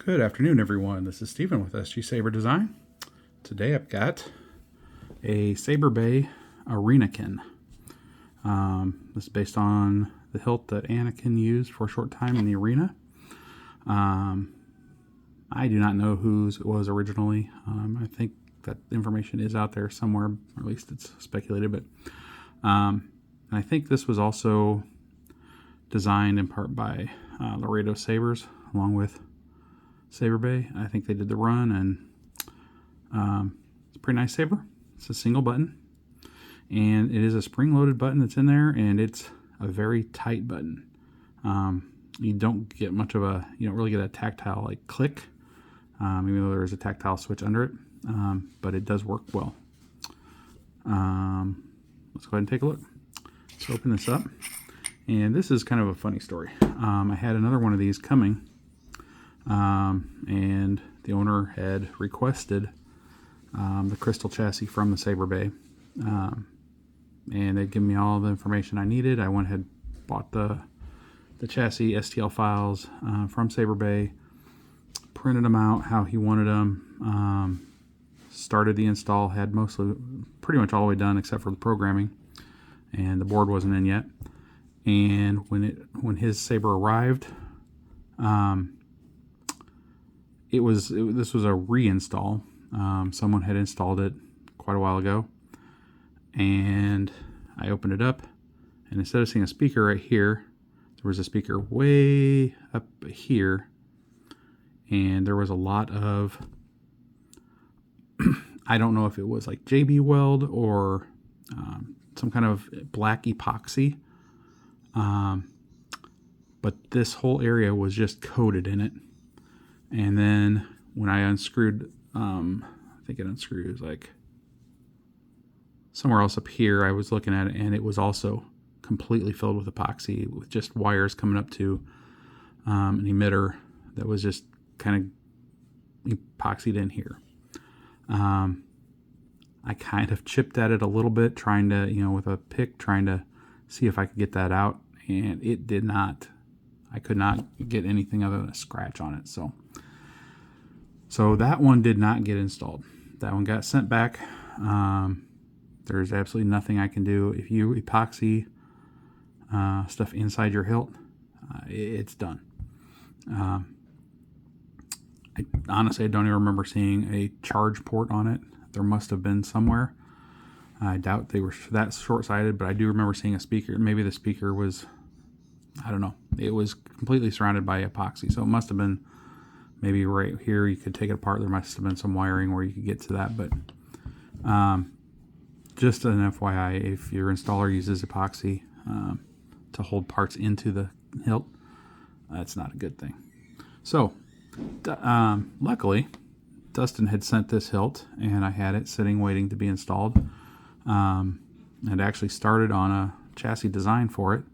Good afternoon, everyone. This is Stephen with SG Saber Design. Today I've got a Saberbay Arenakin. This is based on the hilt that Anakin used for a short time in the arena. I do not know whose it was originally. I think that information is out there somewhere, or at least it's speculated. But I think this was also designed in part by Laredo Sabers, along with Saberbay. I think they did the run, and it's a pretty nice saber. It's a single button, and it is a spring-loaded button that's in there, and it's a very tight button. You don't get much of a, you don't really get a tactile like click, even though there is a tactile switch under it, but it does work well. Let's go ahead and take a look. Let's open this up, and this is kind of a funny story. I had another one of these coming. And the owner had requested the crystal chassis from the Saberbay, and they'd given me all the information I needed. I went ahead, bought the chassis STL files from Saberbay, printed them out how he wanted them, started the install, had pretty much all the way done except for the programming, and the board wasn't in yet. And when his Saber arrived, this was a reinstall. Someone had installed it quite a while ago, and I opened it up, and instead of seeing a speaker right here, there was a speaker way up here, and there was a lot of I don't know if it was like JB Weld or some kind of black epoxy, but this whole area was just coated in it. And then when I unscrewed, I think it unscrewed, it was like somewhere else up here, I was looking at it, and it was also completely filled with epoxy, with just wires coming up to an emitter that was just kind of epoxied in here. I kind of chipped at it a little bit, trying to, with a pick, trying to see if I could get that out, and it did not. I could not get anything other than a scratch on it. So that one did not get installed. That one got sent back. There's absolutely nothing I can do. If you epoxy stuff inside your hilt, it's done. Honestly, I don't even remember seeing a charge port on it. There must have been somewhere. I doubt they were that short-sighted, but I do remember seeing a speaker. Maybe the speaker was, I don't know. It was completely surrounded by epoxy, so it must have been maybe right here. You could take it apart. There must have been some wiring where you could get to that, but just an FYI, if your installer uses epoxy to hold parts into the hilt, that's not a good thing. So luckily, Dustin had sent this hilt, and I had it sitting waiting to be installed. I'd actually started on a chassis design for it.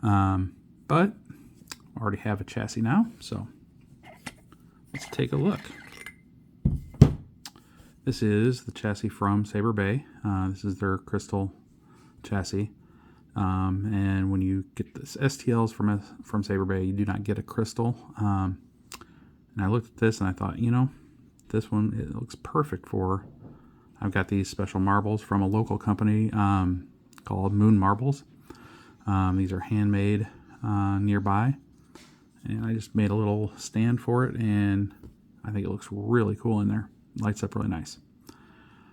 But I already have a chassis now, so let's take a look. This is the chassis from Saberbay. This is their crystal chassis. And when you get this STLs from Saberbay, you do not get a crystal. And I looked at this and I thought, this one, it looks perfect for, I've got these special marbles from a local company called Moon Marbles. These are handmade nearby, and I just made a little stand for it, and I think it looks really cool in there. Lights up really nice.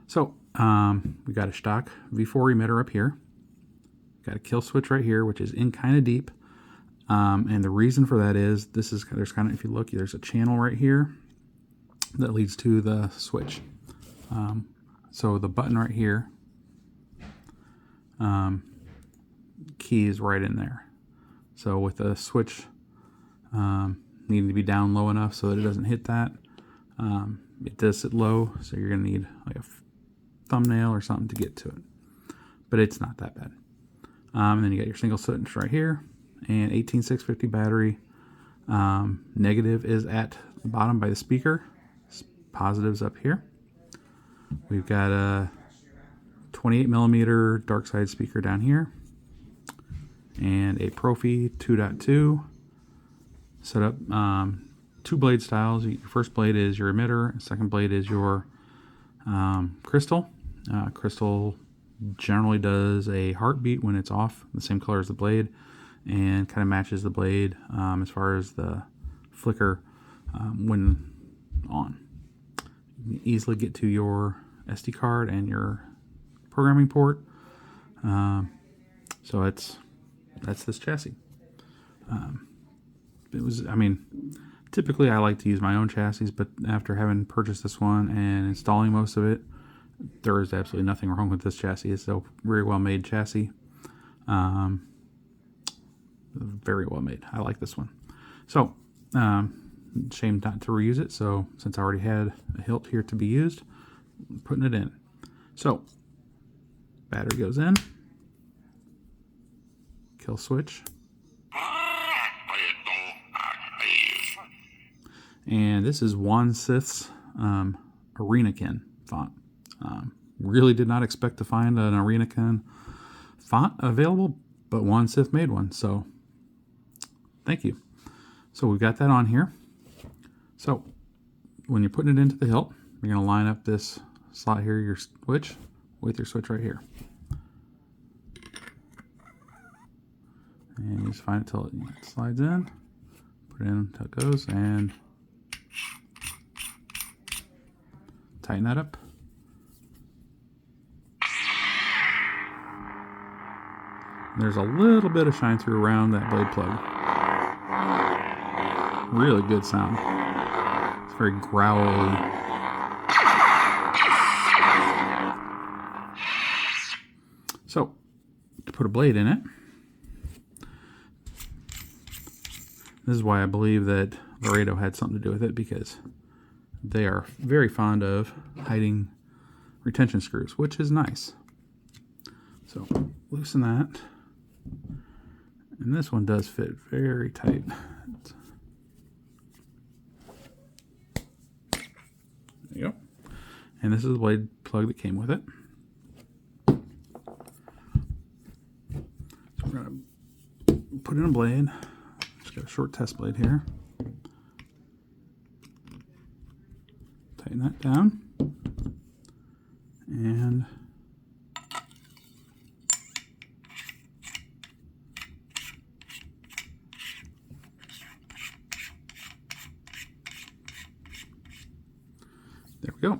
So we got a Shtok V4 emitter up here. Got a kill switch right here, which is in kind of deep, and the reason for that is there's kind of, if you look, there's a channel right here that leads to the switch. So the button right here, key is right in there. So with the switch needing to be down low enough so that it doesn't hit that, it does sit low, so you're going to need like a thumbnail or something to get to it. But it's not that bad. And then you got your single switch right here, and 18650 battery. Negative is at the bottom by the speaker. Positive's up here. We've got a 28 millimeter dark side speaker down here, and a Proffie 2.2 set up two blade styles. Your first blade is your emitter. Second blade is your crystal. Crystal generally does a heartbeat when it's off, the same color as the blade, and kind of matches the blade as far as the flicker when on. You can easily get to your SD card and your programming port. So that's this chassis. Typically I like to use my own chassis, but after having purchased this one and installing most of it, there is absolutely nothing wrong with this chassis. It's a very well made chassis. Very well made. I like this one. So, shame not to reuse it. So, since I already had a hilt here to be used, I'm putting it in. So, battery goes in. Kill switch. And this is 1/6 Arenakin font. Really did not expect to find an Arenakin font available, but 1/6 made one, so thank you. So we've got that on here. So when you're putting it into the hilt, you're going to line up this slot here, your switch, with your switch right here. And you just find it till it slides in, put it in until it goes, and tighten that up. There's a little bit of shine through around that blade plug. Really good sound. It's very growly. So, to put a blade in it, this is why I believe that Laredo had something to do with it, because they are very fond of hiding retention screws, which is nice. So, loosen that. And this one does fit very tight. There you go. And this is the blade plug that came with it. So we're going to put in a blade. Just got a short test blade here. Tighten that down. And there we go.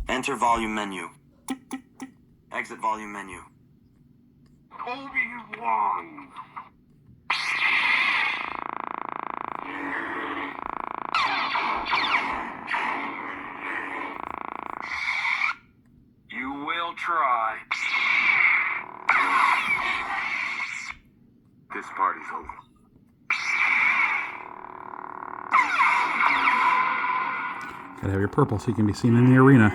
Enter volume menu. Exit volume menu. Obi-Wan! You will try. This party's over. Gotta have your purple so you can be seen in the arena.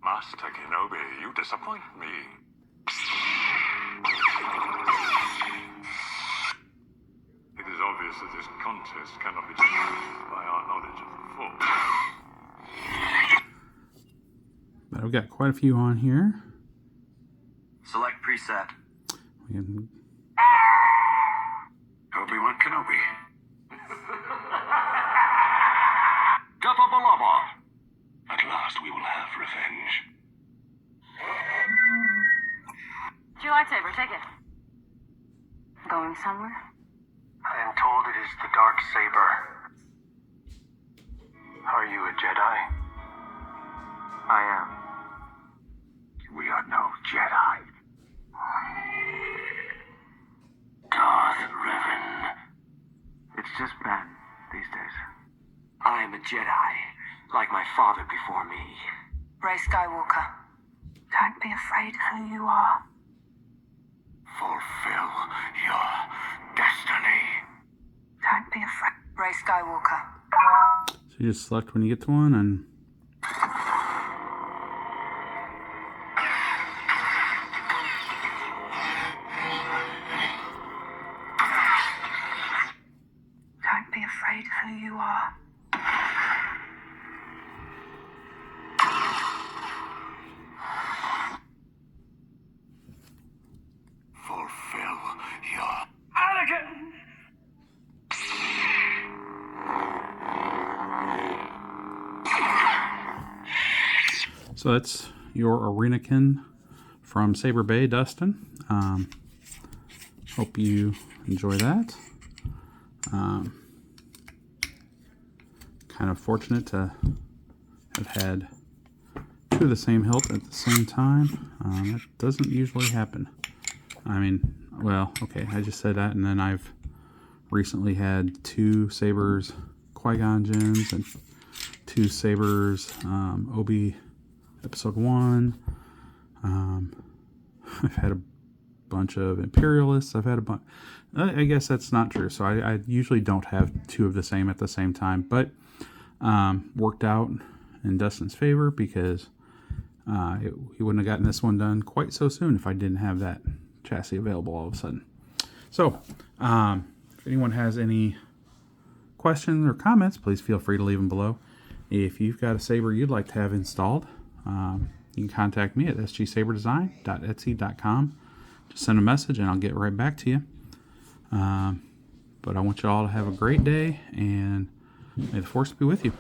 Master Kenobi, you disappoint me. It is obvious that this contest cannot be determined by our knowledge of the Force. But I've got quite a few on here. Select preset. We can Obi-Wan Kenobi. At last we will have revenge. It's your lightsaber, take it. Going somewhere? I am told it is the dark saber. Are you a Jedi? I am. We are no Jedi. Darth Revan. It's just Ben these days. I am a Jedi, like my father before me. Rey Skywalker. Don't be afraid of who you are. Fulfill your destiny. Don't be afraid. Rey Skywalker. so you just select when you get to one, and Don't be afraid of who you are. So that's your Arenakin from Saberbay, Dustin. Hope you enjoy that. Kind of fortunate to have had two of the same hilt at the same time. That doesn't usually happen. I mean, well, okay, I just said that, and then I've recently had two Sabers Qui-Gon Jinns and two Sabers Obi Episode 1. I've had a bunch of Imperialists. I've had a bunch. I guess that's not true. So I usually don't have two of the same at the same time, but worked out in Dustin's favor because he wouldn't have gotten this one done quite so soon if I didn't have that chassis available all of a sudden. So if anyone has any questions or comments, please feel free to leave them below. If you've got a Saber you'd like to have installed, you can contact me at sgsaberdesign.etsy.com. Just send a message and I'll get right back to you. But I want you all to have a great day, and may the force be with you.